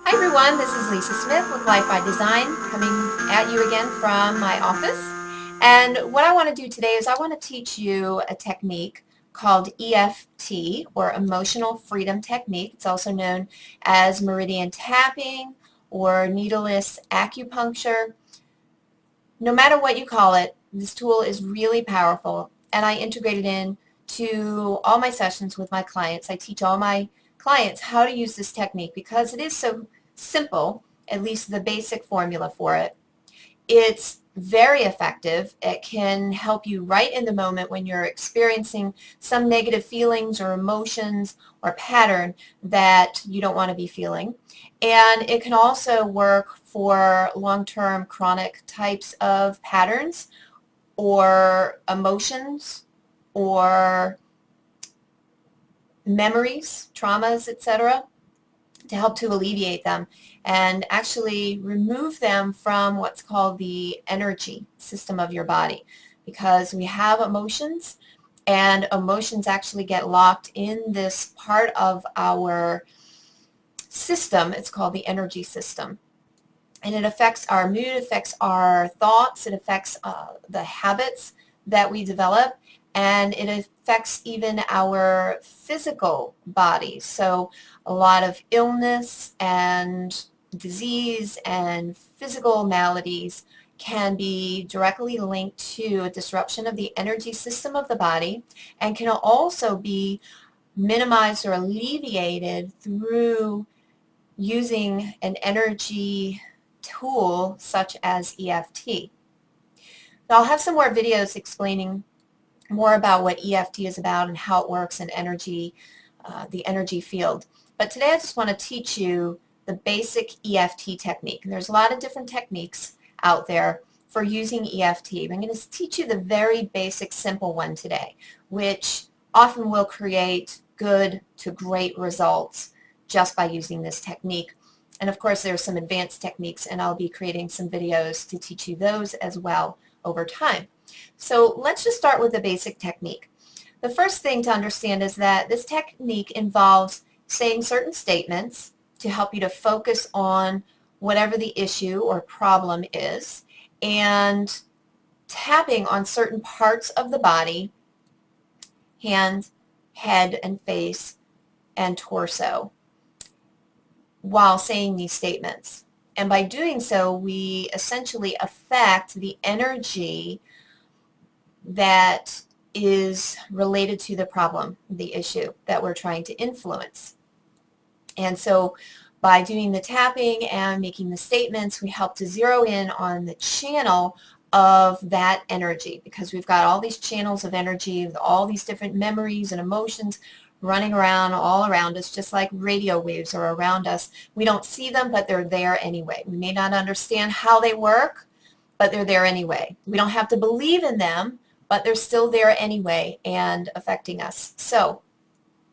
Hi everyone, this is Lisa Smith with Life by Design coming at you again from my office. And what I want to do today is I want to teach you a technique called EFT, or Emotional Freedom Technique. It's also known as meridian tapping or needleless acupuncture. No matter what you call it, this tool is really powerful, and I integrate it in to all my sessions with my clients. I teach all my clients how to use this technique because it is so simple, at least the basic formula for it. It's very effective. It can help you right in the moment when you're experiencing some negative feelings or emotions or pattern that you don't want to be feeling. And it can also work for long-term chronic types of patterns or emotions or memories, traumas, etc., to help to alleviate them and actually remove them from what's called the energy system of your body, because we have emotions, and emotions actually get locked in this part of our system. It's called the energy system, and it affects our mood, affects our thoughts, it affects the habits that we develop, and it affects even our physical bodies. So a lot of illness and disease and physical maladies can be directly linked to a disruption of the energy system of the body, and can also be minimized or alleviated through using an energy tool such as EFT. Now, I'll have some more videos explaining more about what EFT is about and how it works in energy, the energy field. But today I just want to teach you the basic EFT technique. And there's a lot of different techniques out there for using EFT. I'm going to teach you the very basic, simple one today, which often will create good to great results just by using this technique. And of course, there's some advanced techniques, and I'll be creating some videos to teach you those as well over time. So let's just start with the basic technique. The first thing to understand is that this technique involves saying certain statements to help you to focus on whatever the issue or problem is, and tapping on certain parts of the body: hand, head and face, and torso, while saying these statements. And by doing so, we essentially affect the energy that is related to the problem, the issue that we're trying to influence. And so by doing the tapping and making the statements, we help to zero in on the channel of that energy, because we've got all these channels of energy with all these different memories and emotions running around all around us, just like radio waves are around us. We don't see them, but they're there anyway. We may not understand how they work, but they're there anyway. We don't have to believe in them, but they're still there anyway and affecting us. So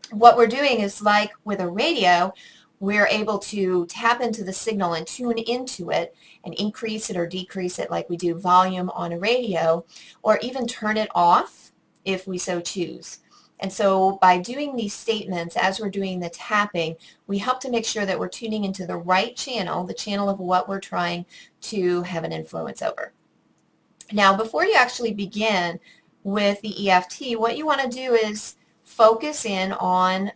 what we're doing is, like with a radio, we're able to tap into the signal and tune into it and increase it or decrease it like we do volume on a radio, or even turn it off if we so choose. And so by doing these statements, as we're doing the tapping, we help to make sure that we're tuning into the right channel, the channel of what we're trying to have an influence over. Now, before you actually begin with the EFT, what you want to do is focus in on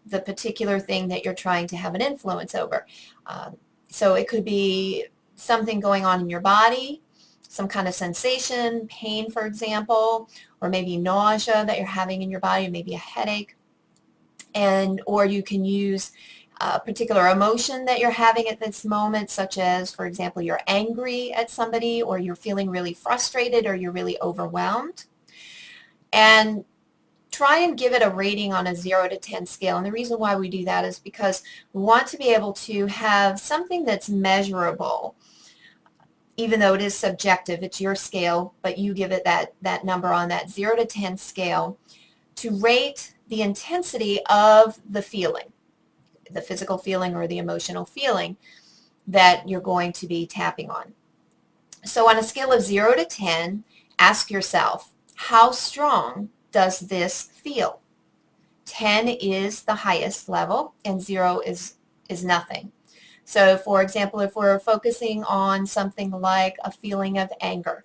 the particular thing that you're trying to have an influence over. So it could be something going on in your body, some kind of sensation, pain, for example, or maybe nausea that you're having in your body, or maybe a headache. Or you can use a particular emotion that you're having at this moment, such as, for example, you're angry at somebody, or you're feeling really frustrated, or you're really overwhelmed. And try and give it a rating on a 0 to 10 scale. And the reason why we do that is because we want to be able to have something that's measurable. Even though it is subjective, it's your scale, but you give it that number on that 0 to 10 scale to rate the intensity of the feeling, the physical feeling or the emotional feeling that you're going to be tapping on. So on a scale of 0 to 10, ask yourself, how strong does this feel? 10 is the highest level, and 0 is nothing. So for example, if we're focusing on something like a feeling of anger,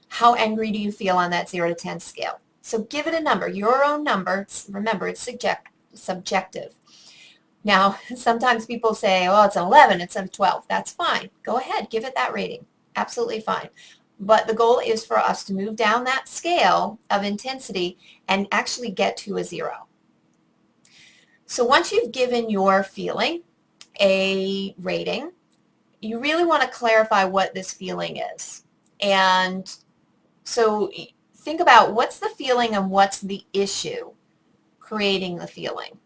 how angry do you feel on that 0 to 10 scale? So give it a number, your own number. Remember, it's subjective. Now, sometimes people say, oh, it's an 11, it's a 12. That's fine. Go ahead, give it that rating. Absolutely fine. But the goal is for us to move down that scale of intensity and actually get to a 0. So once you've given your feeling a rating, you really want to clarify what this feeling is. And so think about what's the feeling and what's the issue creating the feeling.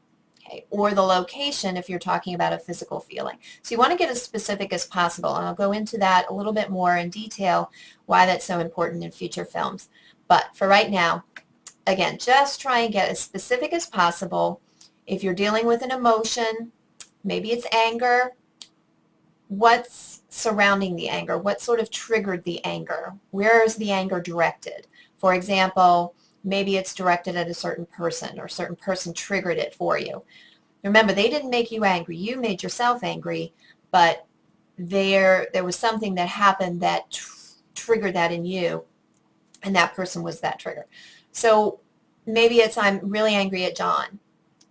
Okay, or the location if you're talking about a physical feeling. So you want to get as specific as possible, and I'll go into that a little bit more in detail, why that's so important in future films. But for right now, again, just try and get as specific as possible. If you're dealing with an emotion, maybe it's anger, what's surrounding the anger? What sort of triggered the anger? Where is the anger directed? For example, maybe it's directed at a certain person, or a certain person triggered it for you. Remember, they didn't make you angry. You made yourself angry, but there was something that happened that triggered that in you, and that person was that trigger. So maybe it's, I'm really angry at John.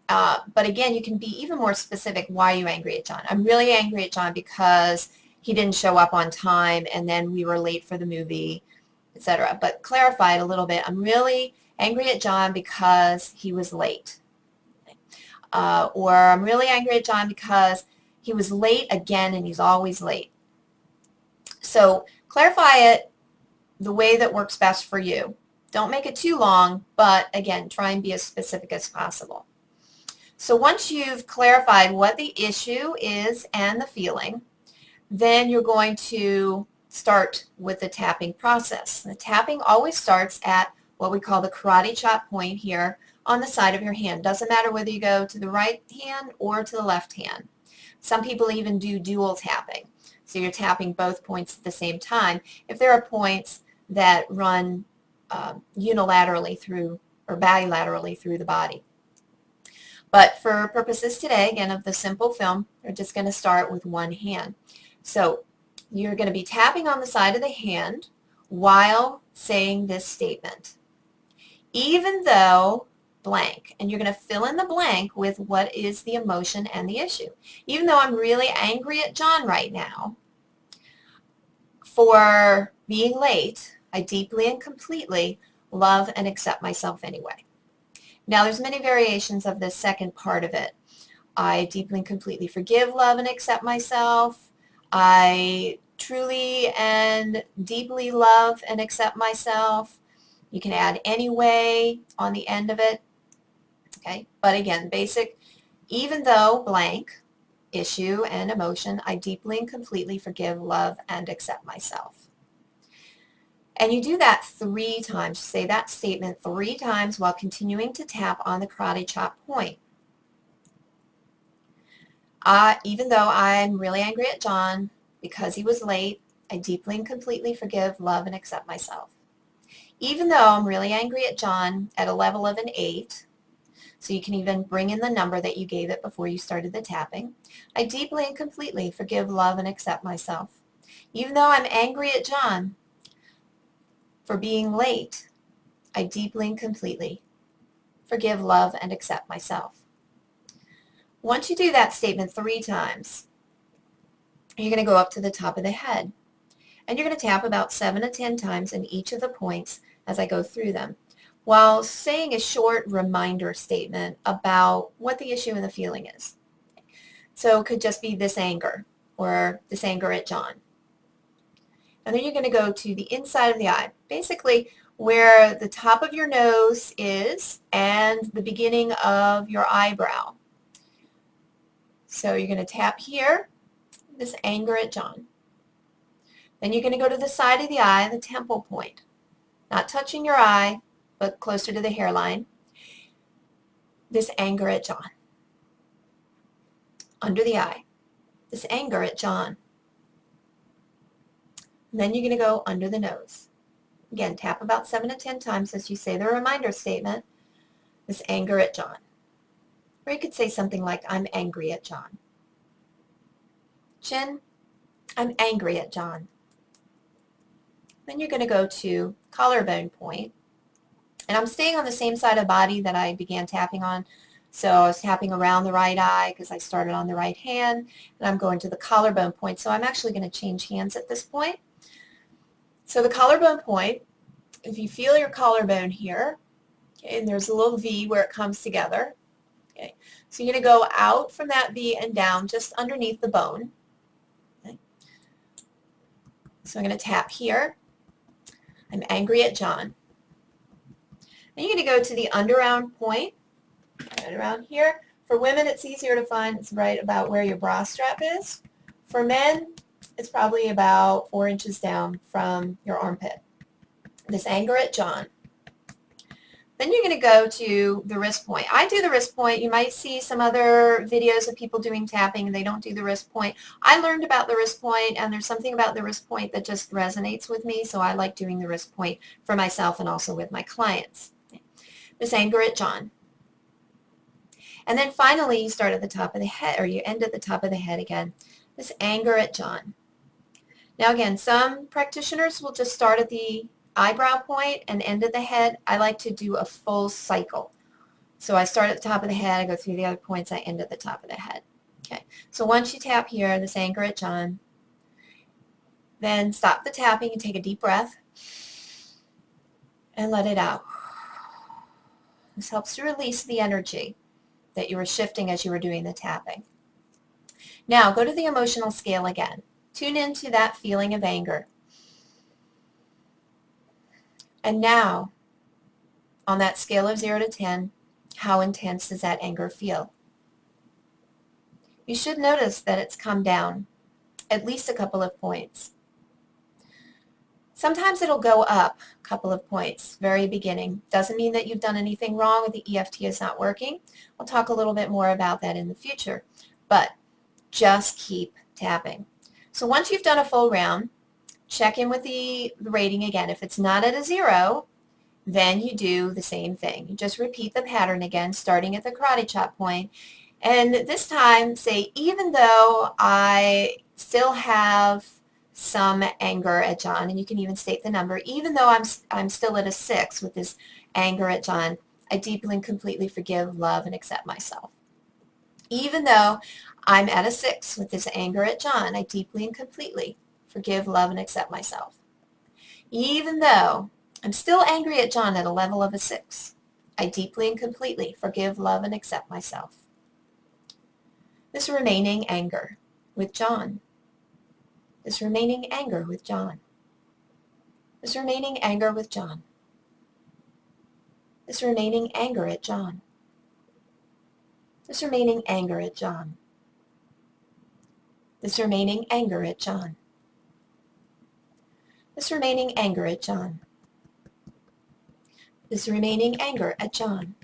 But again, you can be even more specific. Why are you angry at John? I'm really angry at John because he didn't show up on time, and then we were late for the movie, etc. But clarify it a little bit. I'm really angry at John because he was late. Or I'm really angry at John because he was late again and he's always late. So clarify it the way that works best for you. Don't make it too long, but again, try and be as specific as possible. So once you've clarified what the issue is and the feeling, then you're going to start with the tapping process. The tapping always starts at what we call the karate chop point here on the side of your hand. Doesn't matter whether you go to the right hand or to the left hand. Some people even do dual tapping. So you're tapping both points at the same time if there are points that run unilaterally through or bilaterally through the body. But for purposes today, again, of the simple film, we're just going to start with one hand. So you're going to be tapping on the side of the hand while saying this statement. Even though blank, and you're going to fill in the blank with what is the emotion and the issue. Even though I'm really angry at John right now for being late, I deeply and completely love and accept myself anyway. Now there's many variations of this second part of it. I deeply and completely forgive, love, and accept myself. I truly and deeply love and accept myself. You can add anyway on the end of it. Okay, but again, basic, even though blank, issue and emotion, I deeply and completely forgive, love, and accept myself. And you do that 3 times. Say that statement 3 times while continuing to tap on the karate chop point. Even though I'm really angry at John because he was late, I deeply and completely forgive, love, and accept myself. Even though I'm really angry at John at a level of an 8, so you can even bring in the number that you gave it before you started the tapping, I deeply and completely forgive, love, and accept myself. Even though I'm angry at John for being late, I deeply and completely forgive, love, and accept myself. Once you do that statement 3 times, you're going to go up to the top of the head. And you're going to tap about 7 to 10 times in each of the points as I go through them, while saying a short reminder statement about what the issue and the feeling is. So it could just be this anger, or this anger at John. And then you're going to go to the inside of the eye, basically where the top of your nose is and the beginning of your eyebrow. So you're going to tap here, this anger at John. Then you're going to go to the side of the eye, the temple point, not touching your eye, but closer to the hairline. This anger at John. Under the eye, this anger at John. And then you're going to go under the nose. Again, tap about 7 to 10 times as you say the reminder statement, this anger at John. Or you could say something like, I'm angry at John. Chin, I'm angry at John. Then you're going to go to collarbone point. And I'm staying on the same side of the body that I began tapping on. So I was tapping around the right eye because I started on the right hand. And I'm going to the collarbone point. So I'm actually going to change hands at this point. So the collarbone point, if you feel your collarbone here, okay, and there's a little V where it comes together. Okay, so you're going to go out from that V and down just underneath the bone. Okay. So I'm going to tap here. I'm angry at John. Then you're going to go to the underarm point, right around here. For women, it's easier to find. It's right about where your bra strap is. For men, it's probably about 4 inches down from your armpit. This anger at John. Then you're going to go to the wrist point. I do the wrist point. You might see some other videos of people doing tapping and they don't do the wrist point. I learned about the wrist point, and there's something about the wrist point that just resonates with me, so I like doing the wrist point for myself and also with my clients. This anger at John. And then finally you start at the top of the head, or you end at the top of the head again. This anger at John. Now again, some practitioners will just start at the eyebrow point and end at the head. I like to do a full cycle. So I start at the top of the head, I go through the other points, I end at the top of the head. Okay. So once you tap here, this anger at John, then stop the tapping and take a deep breath and let it out. This helps to release the energy that you were shifting as you were doing the tapping. Now go to the emotional scale again. Tune into that feeling of anger. And now, on that scale of 0 to 10, how intense does that anger feel? You should notice that it's come down at least a couple of points. Sometimes it'll go up a couple of points, very beginning. Doesn't mean that you've done anything wrong or the EFT is not working. I'll talk a little bit more about that in the future. But just keep tapping. So once you've done a full round, check in with the rating again. If it's not at a 0, then you do the same thing. You just repeat the pattern again, starting at the karate chop point. And this time, say, even though I still have some anger at John, and you can even state the number, even though I'm still at a 6 with this anger at John, I deeply and completely forgive, love, and accept myself. Even though I'm at a 6 with this anger at John, I deeply and completely forgive, love, and accept myself. Even though I'm still angry at John at a level of a 6, I deeply and completely forgive, love, and accept myself. This remaining anger with John. This remaining anger with John. This remaining anger with John. This remaining anger at John. This remaining anger at John. This remaining anger at John. This remaining anger at John. This remaining anger at John.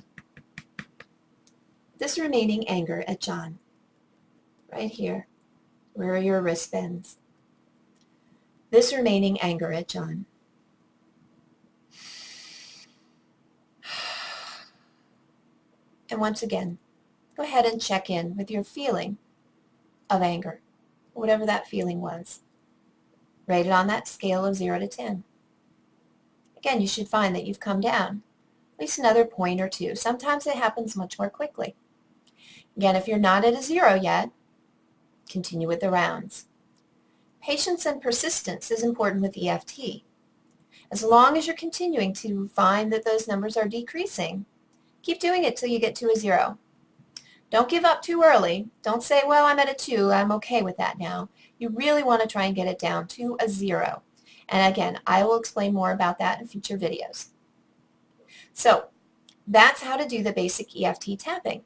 This remaining anger at John. Right here, where are your wristbands? This remaining anger at John. And once again, go ahead and check in with your feeling of anger, whatever that feeling was. Rate it on that scale of 0 to 10. Again, you should find that you've come down at least another point or 2. Sometimes it happens much more quickly. Again, if you're not at a 0 yet, continue with the rounds. Patience and persistence is important with EFT. As long as you're continuing to find that those numbers are decreasing, keep doing it till you get to a 0. Don't give up too early. Don't say, well, I'm at a 2. I'm okay with that now. You really want to try and get it down to a 0. And again, I will explain more about that in future videos. So that's how to do the basic EFT tapping.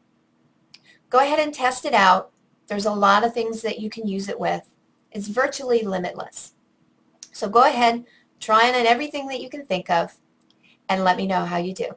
Go ahead and test it out. There's a lot of things that you can use it with. It's virtually limitless. So go ahead, try it on everything that you can think of, and let me know how you do.